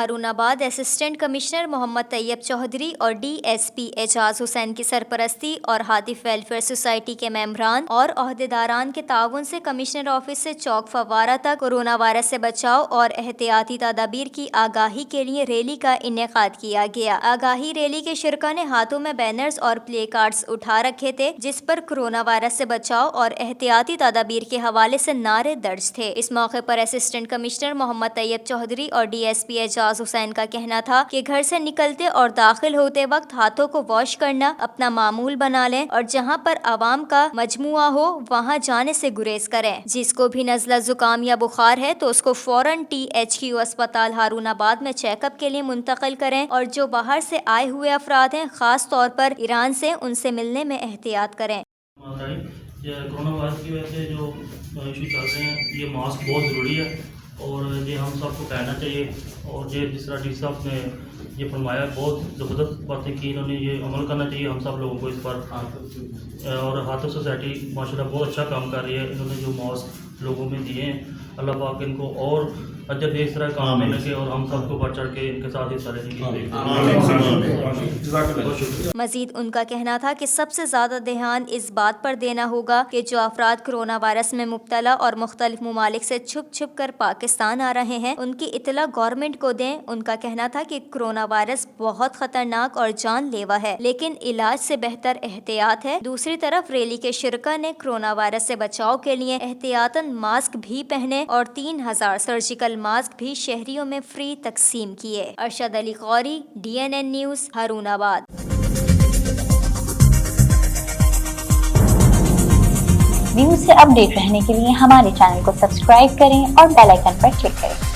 ہارون آباد assistant commissioner محمد طیب چودھری اور D S P اعجاز حسین کی سرپرستی اور ہاتف ویلفیئر سوسائٹی کے ممبران اور عہدیداران کے تعاون سے کمشنر آفس سے چوک فوارہ تک کورونا وائرس سے بچاؤ اور احتیاطی تدابیر کی آگاہی کے لیے ریلی کا انعقاد کیا گیا۔ آگاہی ریلی کے شرکاء نے ہاتھوں میں بینرز اور پلے کارڈز اٹھا رکھے تھے جس پر کورونا وائرس سے بچاؤ اور احتیاطی تدابیر کے حوالے سے نعرے درج تھے۔ اس موقع پر اسسٹنٹ کمشنر محمد طیب چودھری اور ڈی ایس پی اعجاز حسین کا کہنا تھا کہ گھر سے نکلتے اور داخل ہوتے وقت ہاتھوں کو واش کرنا اپنا معمول بنا لیں اور جہاں پر عوام کا مجموعہ ہو وہاں جانے سے گریز کریں۔ جس کو بھی نزلہ زکام یا بخار ہے تو اس کو فوراً THQ اسپتال ہارون آباد میں چیک اپ کے لیے منتقل کریں اور جو باہر سے آئے ہوئے افراد ہیں خاص طور پر ایران سے ان سے ملنے میں احتیاط کریں۔ کورونا وائرس کی وجہ سے جو ایشو چل رہے ہیں یہ ماسک بہت ضروری ہے اور یہ ہم سب کو کہنا چاہیے اور یہ جس طرح ڈی صاحب نے یہ فرمایا بہت زبردست باتیں کی، انہوں نے یہ عمل کرنا چاہیے ہم سب لوگوں کو اس پر۔ اور ہاتف سوسائٹی ماشاءاللہ بہت اچھا کام کر رہی ہے، انہوں نے جو ماسک لوگوں میں دیے ہیں اللہ پاک ان کو اور اجر دے اس طرح کام میں لگے اور ہم سب کو بڑھ چڑھ کے ان کے ساتھ حصہ لینے کی۔ مزید ان کا کہنا تھا کہ سب سے زیادہ دھیان اس بات پر دینا ہوگا کہ جو افراد کورونا وائرس میں مبتلا اور مختلف ممالک سے چھپ چھپ کر پاکستان آ رہے ہیں ان کی اطلاع گورنمنٹ کو دیں۔ ان کا کہنا تھا کہ کورونا وائرس بہت خطرناک اور جان لیوا ہے لیکن علاج سے بہتر احتیاط ہے۔ دوسری طرف ریلی کے شرکاء نے کورونا وائرس سے بچاؤ کے لیے احتیاطاً ماسک بھی پہنے اور 3000 سرجیکل ماسک بھی شہریوں میں فری تقسیم کیے۔ ارشد علی قوری، DNN نیوز، ہارون آباد۔ نیوز سے اپ ڈیٹ رہنے کے لیے ہمارے چینل کو سبسکرائب کریں اور بیل آئیکن پر کلک کریں۔